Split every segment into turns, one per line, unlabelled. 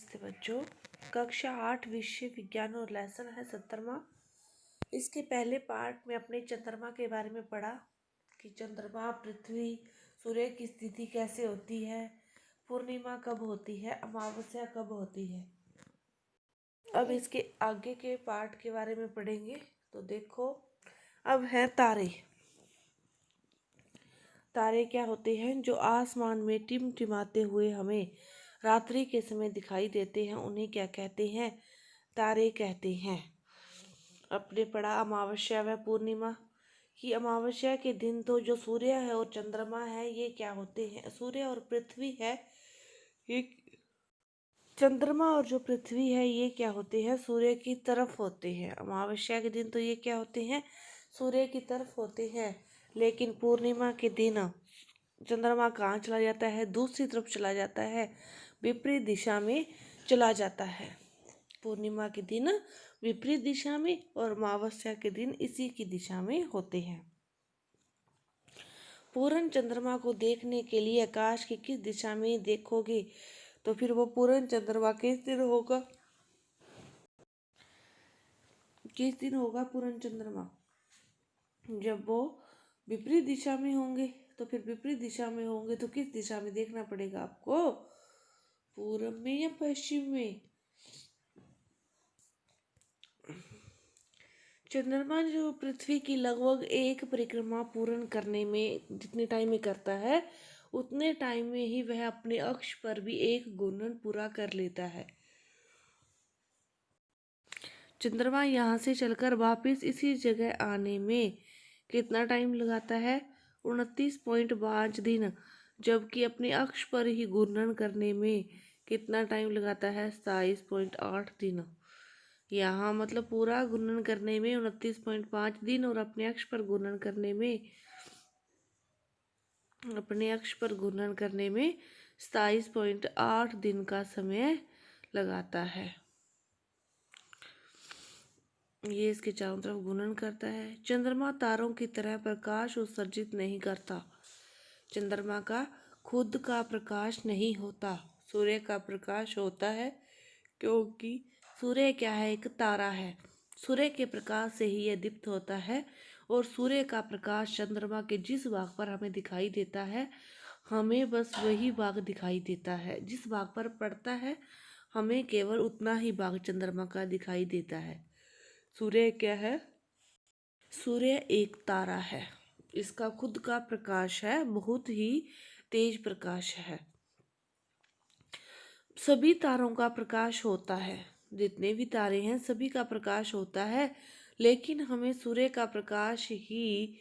नमस्ते बच्चों। कक्षा 8 विषय विज्ञान और लेसन है 17वां। इसके पहले पार्ट में अपने चंद्रमा के बारे में पढ़ा कि चंद्रमा, पृथ्वी, सूर्य की स्थिति कैसे होती है, पूर्णिमा कब होती है, अमावस्या कब होती है। अब इसके आगे के पार्ट के बारे में पढ़ेंगे। तो देखो, अब है तारे। तारे क्या होते हैं? जो आसमान में टिमटिमाते हुए हमें रात्रि के समय दिखाई देते हैं, उन्हें क्या कहते हैं? तारे कहते हैं। अपने पढ़ा अमावस्या व पूर्णिमा कि अमावस्या के दिन तो जो सूर्य है और चंद्रमा है ये क्या होते हैं? सूर्य और पृथ्वी है, ये चंद्रमा और जो पृथ्वी है ये क्या होते हैं? सूर्य की तरफ होते हैं। अमावस्या के दिन तो ये क्या होते हैं? सूर्य की तरफ होते हैं। लेकिन पूर्णिमा के दिन चंद्रमा कहाँ चला जाता है? दूसरी तरफ चला जाता है, विपरीत दिशा में चला जाता है। पूर्णिमा के दिन विपरीत दिशा में और अमावस्या के दिन इसी की दिशा में होते हैं। पूर्ण चंद्रमा को देखने के लिए आकाश की किस दिशा में देखोगे तो फिर वो पूर्ण चंद्रमा किस दिन होगा? किस दिन होगा पूर्ण चंद्रमा? जब वो विपरीत दिशा में होंगे। तो फिर विपरीत दिशा में होंगे तो किस दिशा में देखना पड़ेगा आपको? पूर्व में या पश्चिम में? चंद्रमा जो पृथ्वी की लगभग एक परिक्रमा पूर्ण करने में जितने टाइम में करता है, उतने टाइम में ही वह अपने अक्ष पर भी एक घूर्णन पूरा कर लेता है। चंद्रमा यहाँ से चलकर वापस इसी जगह आने में कितना टाइम लगाता है? 29.5 दिन। जबकि अपने अक्ष पर ही घूर्णन करने में कितना टाइम लगाता है? 27.8 दिन। यहाँ मतलब पूरा घूर्णन करने में 29.5 दिन और अपने अक्ष पर घूर्णन करने में 27.8 दिन का समय लगाता है। ये इसके चारों तरफ घूर्णन करता है। चंद्रमा तारों की तरह प्रकाश उत्सर्जित नहीं करता। चंद्रमा का खुद का प्रकाश नहीं होता, सूर्य का प्रकाश होता है, क्योंकि सूर्य क्या है? एक तारा है। सूर्य के प्रकाश से ही यह दीप्त होता है और सूर्य का प्रकाश चंद्रमा के जिस भाग पर हमें दिखाई देता है, हमें बस वही भाग दिखाई देता है। जिस भाग पर पड़ता है हमें केवल उतना ही भाग चंद्रमा का दिखाई देता है। सूर्य क्या है? सूर्य एक तारा है। इसका खुद का प्रकाश है, बहुत ही तेज प्रकाश है। सभी तारों का प्रकाश होता है, जितने भी तारे हैं सभी का प्रकाश होता है, लेकिन हमें सूर्य का प्रकाश ही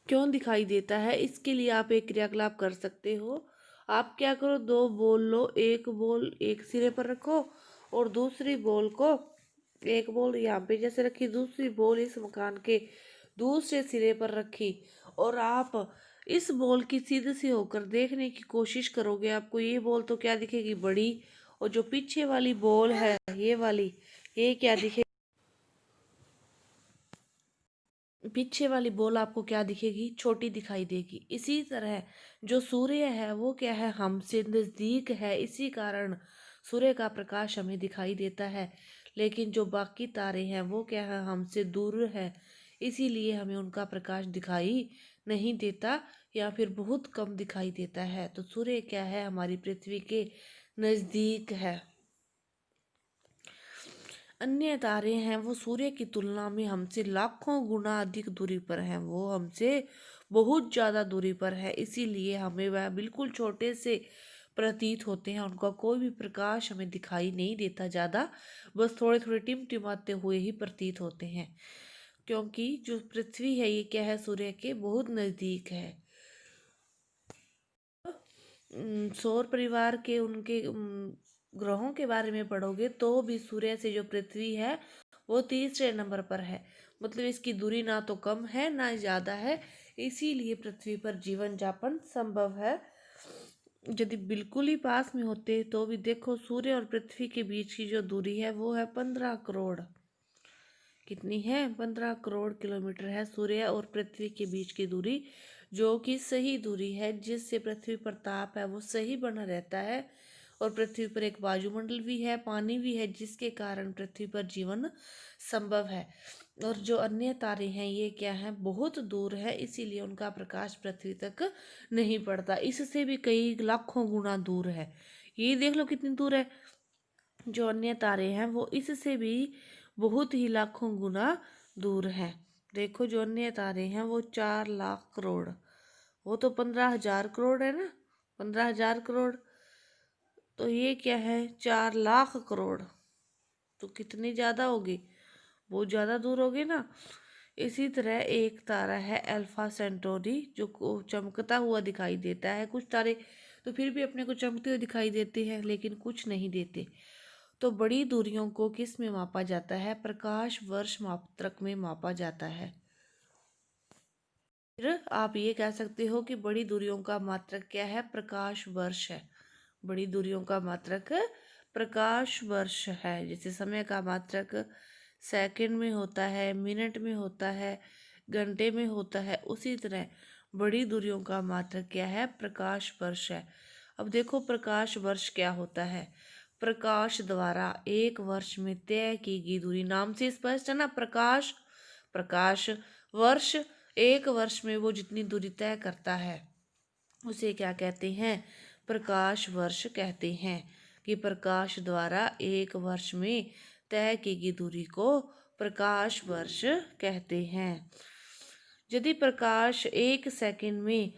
क्यों दिखाई देता है? इसके लिए आप एक क्रियाकलाप कर सकते हो। आप क्या करो, दो बॉल लो, एक बॉल एक सिरे पर रखो और दूसरी बॉल को, एक बॉल यहाँ पे जैसे रखी, दूसरी बॉल इस मकान के दूसरे सिरे पर रखी और आप इस बॉल की सीधे से होकर देखने की कोशिश करोगे। आपको ये बॉल तो क्या दिखेगी? बड़ी। और जो पीछे वाली बॉल है ये वाली, ये क्या दिखेगी? पीछे वाली बॉल आपको क्या दिखेगी? छोटी दिखाई देगी। इसी तरह जो सूर्य है वो क्या है? हमसे नज़दीक है, इसी कारण सूर्य का प्रकाश हमें दिखाई देता है। लेकिन जो बाकी तारे हैं वो क्या है? हमसे दूर है, इसीलिए हमें उनका प्रकाश दिखाई नहीं देता या फिर बहुत कम दिखाई देता है। तो सूर्य क्या है? हमारी पृथ्वी के नज़दीक है। अन्य तारे हैं वो सूर्य की तुलना में हमसे लाखों गुना अधिक दूरी पर हैं, वो हमसे बहुत ज़्यादा दूरी पर है, इसीलिए हमें वह बिल्कुल छोटे से प्रतीत होते हैं। उनका कोई भी प्रकाश हमें दिखाई नहीं देता ज़्यादा, बस थोड़े थोड़े टिमटिमाते हुए ही प्रतीत होते हैं, क्योंकि जो पृथ्वी है ये क्या है? सूर्य के बहुत नज़दीक है। सौर परिवार के उनके ग्रहों के बारे में पढ़ोगे तो भी सूर्य से जो पृथ्वी है वो तीसरे नंबर पर है। मतलब इसकी दूरी ना तो कम है ना ज़्यादा है, इसीलिए पृथ्वी पर जीवन यापन संभव है। यदि बिल्कुल ही पास में होते तो भी देखो, सूर्य और पृथ्वी के बीच की जो दूरी है वो है 15 करोड़। कितनी है? 15 करोड़ किलोमीटर है सूर्य और पृथ्वी के बीच की दूरी, जो कि सही दूरी है, जिससे पृथ्वी पर ताप है वो सही बना रहता है और पृथ्वी पर एक वायुमंडल भी है, पानी भी है, जिसके कारण पृथ्वी पर जीवन संभव है। और जो अन्य तारे हैं ये क्या है, बहुत दूर है, इसीलिए उनका प्रकाश पृथ्वी तक नहीं पड़ता। इससे भी कई लाखों गुना दूर है। ये देख लो कितनी दूर है। जो अन्य तारे हैं वो इससे भी बहुत ही लाखों गुना दूर हैं। देखो जो अन्य तारे हैं वो 4 लाख करोड़, वो तो 15,000 करोड़ है ना, 15,000 करोड़। तो ये क्या है, 4 लाख करोड़। तो कितनी ज़्यादा होगी, बहुत ज़्यादा दूर होगी ना। इसी तरह एक तारा है अल्फा सेंटोरी, जो को चमकता हुआ दिखाई देता है। कुछ तारे तो फिर भी अपने को चमकते हुए दिखाई देते हैं, लेकिन कुछ नहीं देते। तो बड़ी दूरियों को किस में मापा जाता है, प्रकाश वर्ष मात्रक में मापा जाता है। फिर आप ये कह सकते हो कि बड़ी दूरियों का मात्रक क्या है, प्रकाश वर्ष है। बड़ी दूरियों का मात्रक प्रकाश वर्ष है। जैसे समय का मात्रक सेकंड में होता है, मिनट में होता है, घंटे में होता है, उसी तरह बड़ी दूरियों का मात्रक क्या है, प्रकाश वर्ष है। अब देखो प्रकाश वर्ष क्या होता है। प्रकाश द्वारा एक वर्ष में तय की गई दूरी, नाम से स्पष्ट है ना, प्रकाश। प्रकाश वर्ष, एक वर्ष में वो जितनी दूरी तय करता है उसे क्या कहते हैं, प्रकाश वर्ष कहते हैं। कि प्रकाश द्वारा एक वर्ष में तय की गई दूरी को प्रकाश वर्ष कहते हैं। यदि प्रकाश एक सेकंड में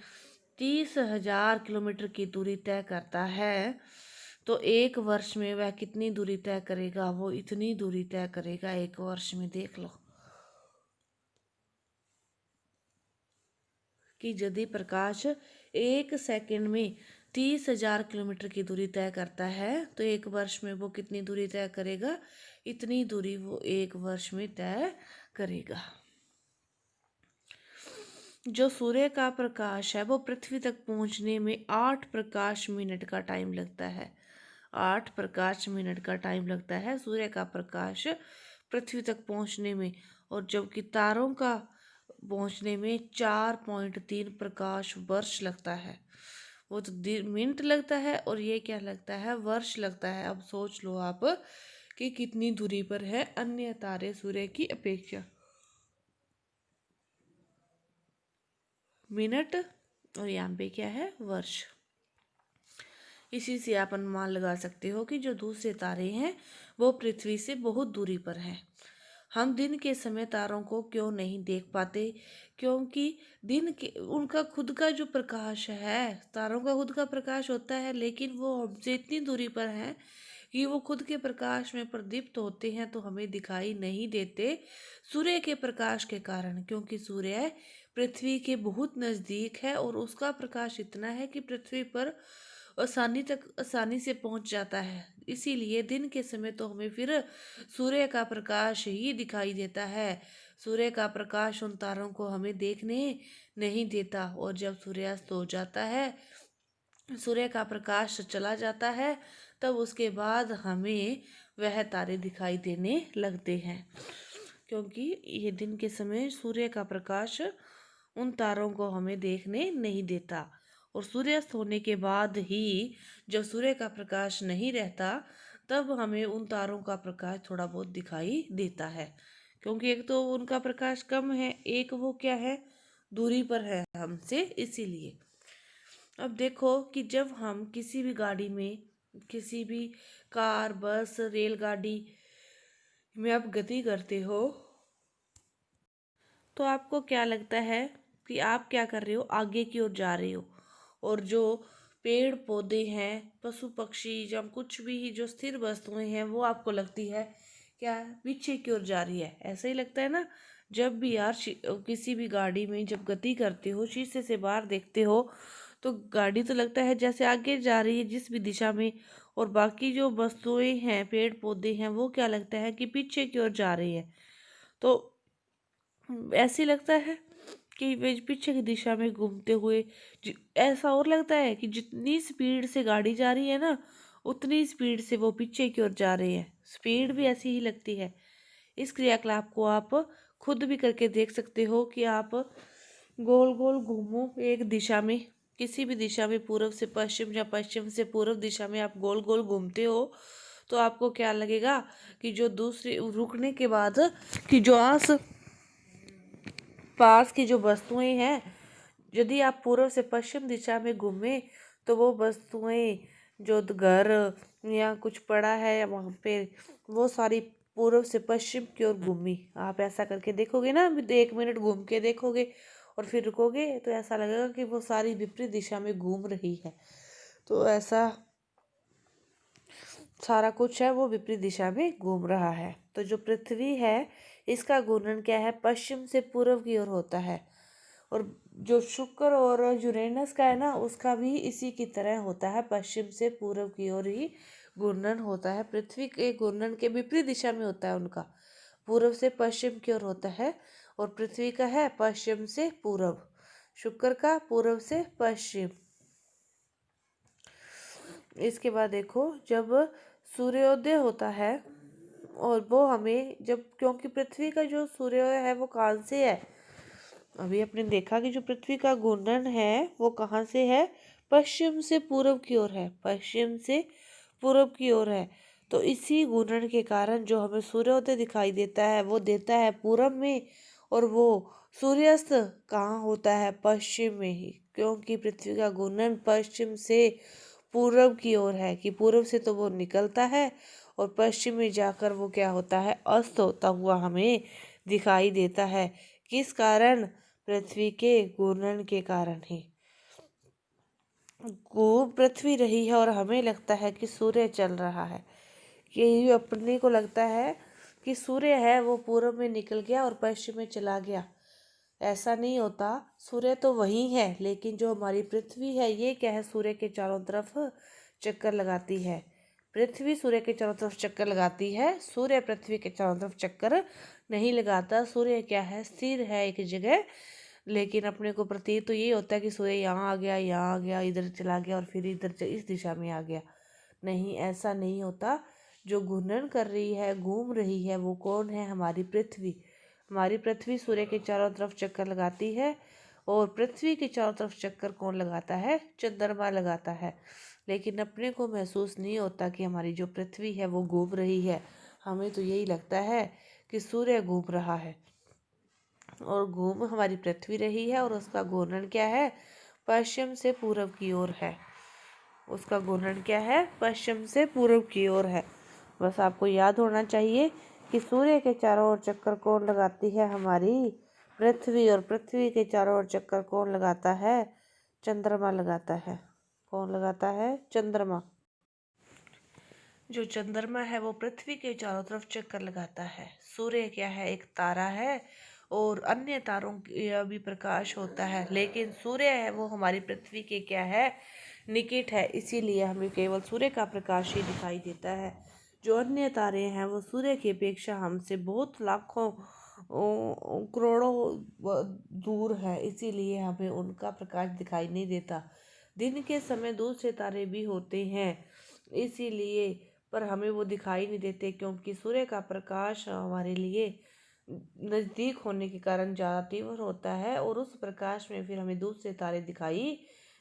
30,000 किलोमीटर की दूरी तय करता है तो एक वर्ष में वह कितनी दूरी तय करेगा, वो इतनी दूरी तय करेगा एक वर्ष में। देख लो कि यदि प्रकाश एक सेकंड में 30,000 किलोमीटर की दूरी तय करता है तो एक वर्ष में वो कितनी दूरी तय करेगा, इतनी दूरी वो एक वर्ष में तय करेगा। जो सूर्य का प्रकाश है वो पृथ्वी तक पहुंचने में 8 प्रकाश मिनट का टाइम लगता है। 8 प्रकाश मिनट का टाइम लगता है सूर्य का प्रकाश पृथ्वी तक पहुंचने में। और जबकि तारों का पहुंचने में 4.3 प्रकाश वर्ष लगता है। वो तो मिनट लगता है और ये क्या लगता है, वर्ष लगता है। अब सोच लो आप कि कितनी दूरी पर है अन्य तारे सूर्य की अपेक्षा। मिनट और यहाँ पे क्या है, वर्ष। इसी से आप अनुमान लगा सकते हो कि जो दूसरे तारे हैं वो पृथ्वी से बहुत दूरी पर हैं। हम दिन के समय तारों को क्यों नहीं देख पाते, क्योंकि दिन के उनका खुद का जो प्रकाश है, तारों का खुद का प्रकाश होता है, लेकिन वो हमसे इतनी दूरी पर हैं कि वो खुद के प्रकाश में प्रदीप्त होते हैं तो हमें दिखाई नहीं देते सूर्य के प्रकाश के कारण। क्योंकि सूर्य पृथ्वी के बहुत नज़दीक है और उसका प्रकाश इतना है कि पृथ्वी पर आसानी से पहुंच जाता है। इसीलिए दिन के समय तो हमें फिर सूर्य का प्रकाश ही दिखाई देता है। सूर्य का प्रकाश उन तारों को हमें देखने नहीं देता। और जब सूर्यास्त हो जाता है, सूर्य का प्रकाश चला जाता है, तब उसके बाद हमें वह तारे दिखाई देने लगते हैं। क्योंकि ये दिन के समय सूर्य का प्रकाश उन तारों को हमें देखने नहीं देता। और सूर्यास्त होने के बाद ही जब सूर्य का प्रकाश नहीं रहता तब हमें उन तारों का प्रकाश थोड़ा बहुत दिखाई देता है। क्योंकि एक तो उनका प्रकाश कम है, एक वो क्या है, दूरी पर है हमसे, इसीलिए। अब देखो कि जब हम किसी भी गाड़ी में, किसी भी कार, बस, रेलगाड़ी में आप गति करते हो तो आपको क्या लगता है कि आप क्या कर रहे हो, आगे की ओर जा रहे हो। और जो पेड़ पौधे हैं, पशु पक्षी, जब कुछ भी जो स्थिर वस्तुएं हैं वो आपको लगती है क्या, पीछे की ओर जा रही है। ऐसा ही लगता है ना। जब भी यार किसी भी गाड़ी में जब गति करते हो, शीशे से बाहर देखते हो तो गाड़ी तो लगता है जैसे आगे जा रही है जिस भी दिशा में, और बाकी जो वस्तुएं हैं, पेड़ पौधे हैं, वो क्या लगता है कि पीछे की ओर जा रही है। तो ऐसे लगता है कि वे पीछे की दिशा में घूमते हुए ऐसा और लगता है कि जितनी स्पीड से गाड़ी जा रही है ना, उतनी स्पीड से वो पीछे की ओर जा रहे हैं। स्पीड भी ऐसी ही लगती है। इस क्रियाकलाप को आप खुद भी करके देख सकते हो कि आप गोल गोल घूमो एक दिशा में, किसी भी दिशा में पूर्व से पश्चिम या पश्चिम से पूर्व दिशा में आप गोल गोल घूमते हो तो आपको क्या लगेगा कि जो दूसरी रुकने के बाद कि जो आस पास की जो वस्तुएं हैं, यदि आप पूर्व से पश्चिम दिशा में घूमे तो वो वस्तुएं जो घर या कुछ पड़ा है वहाँ पे वो सारी पूर्व से पश्चिम की ओर घूमी। आप ऐसा करके देखोगे ना, अभी 1 मिनट घूम के देखोगे और फिर रुकोगे तो ऐसा लगेगा कि वो सारी विपरीत दिशा में घूम रही है। तो ऐसा सारा कुछ है वो विपरीत दिशा में घूम रहा है। तो जो पृथ्वी है इसका घूर्णन क्या है, पश्चिम से पूर्व की ओर होता है। और जो शुक्र और यूरेनस का है ना, उसका भी इसी की तरह होता है, पश्चिम से पूर्व की ओर ही घूर्णन होता है। पृथ्वी के घूर्णन के विपरीत दिशा में होता है उनका, पूर्व से पश्चिम की ओर होता है। और पृथ्वी का है पश्चिम से पूर्व, शुक्र का पूर्व से पश्चिम। इसके बाद देखो, जब सूर्योदय होता है और वो हमें जब, क्योंकि पृथ्वी का जो सूर्योदय है वो कहाँ से है, अभी आपने देखा कि जो पृथ्वी का घूर्णन है वो कहाँ से है, पश्चिम से पूर्व की ओर है, पश्चिम से पूर्व की ओर है। तो इसी घूर्णन के कारण जो हमें सूर्योदय दिखाई देता है वो देता है पूरब में, और वो सूर्यास्त कहाँ होता है, पश्चिम में ही, क्योंकि पृथ्वी का घूर्णन पश्चिम से पूर्व की ओर है कि पूर्व से तो वो निकलता है और पश्चिम में जाकर वो क्या होता है, अस्त होता हुआ हमें दिखाई देता है। किस कारण, पृथ्वी के घूर्णन के कारण ही घूम पृथ्वी रही है और हमें लगता है कि सूर्य चल रहा है। यही अपने को लगता है कि सूर्य है वो पूर्व में निकल गया और पश्चिम में चला गया। ऐसा नहीं होता, सूर्य तो वही है, लेकिन जो हमारी पृथ्वी है ये क्या है, सूर्य के चारों तरफ चक्कर लगाती है। पृथ्वी सूर्य के चारों तरफ चक्कर लगाती है, सूर्य पृथ्वी के चारों तरफ चक्कर नहीं लगाता। सूर्य क्या है, स्थिर है एक जगह। लेकिन अपने को प्रतीत तो यही होता है कि सूर्य यहाँ आ गया, यहाँ आ गया, इधर चला गया और फिर इधर इस दिशा में आ गया। नहीं, ऐसा नहीं होता। जो घूर्णन कर रही है, घूम रही है, वो कौन है, हमारी पृथ्वी। हमारी पृथ्वी सूर्य के चारों तरफ चक्कर लगाती है। और पृथ्वी के चारों तरफ चक्कर कौन लगाता है, चंद्रमा लगाता है। लेकिन अपने को महसूस नहीं होता कि हमारी जो पृथ्वी है वो घूम रही है। हमें तो यही लगता है कि सूर्य घूम रहा है और घूम हमारी पृथ्वी रही है, और उसका घूर्णन क्या है, पश्चिम से पूर्व की ओर है। उसका घूर्णन क्या है, पश्चिम से पूर्व की ओर है। बस आपको याद होना चाहिए कि सूर्य के चारों ओर चक्कर कौन लगाती है, हमारी पृथ्वी। और पृथ्वी के चारों ओर चक्कर कौन लगाता है, चंद्रमा लगाता है। कौन लगाता है, चंद्रमा। जो चंद्रमा है वो पृथ्वी के चारों तरफ चक्कर लगाता है। सूर्य क्या है, एक तारा है और अन्य तारों का भी प्रकाश होता है, लेकिन सूर्य है वो हमारी पृथ्वी के क्या है, निकट है, इसीलिए हमें केवल सूर्य का प्रकाश ही दिखाई देता है। जो अन्य तारे हैं वो सूर्य की अपेक्षा हमसे बहुत लाखों करोड़ों दूर है, इसीलिए हमें उनका प्रकाश दिखाई नहीं देता। दिन के समय दूसरे तारे भी होते हैं इसीलिए, पर हमें वो दिखाई नहीं देते, क्योंकि सूर्य का प्रकाश हमारे लिए नज़दीक होने के कारण ज़्यादा तीव्र होता है और उस प्रकाश में फिर हमें दूसरे तारे दिखाई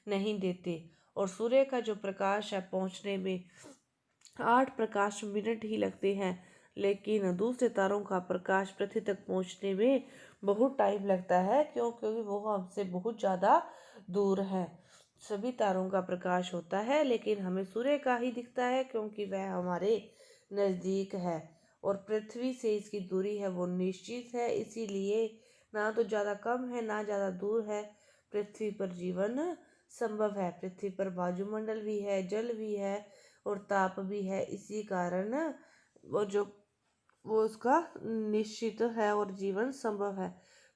नहीं देते। और सूर्य का जो प्रकाश है पहुंचने में 8 प्रकाश मिनट ही लगते हैं, लेकिन दूसरे तारों का प्रकाश पृथ्वी तक पहुंचने में बहुत टाइम लगता है, क्योंकि वो हमसे बहुत ज़्यादा दूर है। सभी तारों का प्रकाश होता है लेकिन हमें सूर्य का ही दिखता है, क्योंकि वह हमारे नज़दीक है। और पृथ्वी से इसकी दूरी है वो निश्चित है, इसीलिए ना तो ज़्यादा कम है ना ज़्यादा दूर है। पृथ्वी पर जीवन संभव है, पृथ्वी पर वायुमंडल भी है, जल भी है और ताप भी है, इसी कारण वो उसका निश्चित है और जीवन संभव है।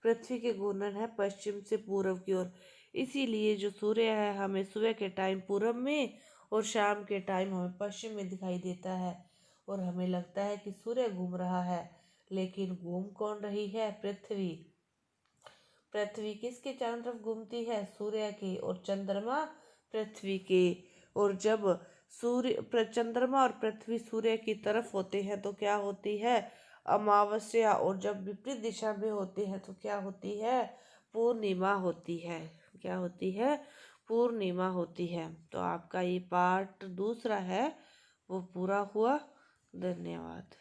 पृथ्वी के घूर्णन है पश्चिम से पूर्व की ओर, इसीलिए जो सूर्य है हमें सुबह के टाइम पूरब में और शाम के टाइम हमें पश्चिम में दिखाई देता है। और हमें लगता है कि सूर्य घूम रहा है, लेकिन घूम कौन रही है, पृथ्वी। पृथ्वी किसके चारों तरफ घूमती है, सूर्य के, और चंद्रमा पृथ्वी के। और जब चंद्रमा और पृथ्वी सूर्य की तरफ होते हैं तो क्या होती है, अमावस्या। और जब विपरीत दिशा में होते हैं तो क्या होती है, पूर्णिमा होती है। क्या होती है, पूर्णिमा होती है। तो आपका ये पार्ट दूसरा है वो पूरा हुआ। धन्यवाद।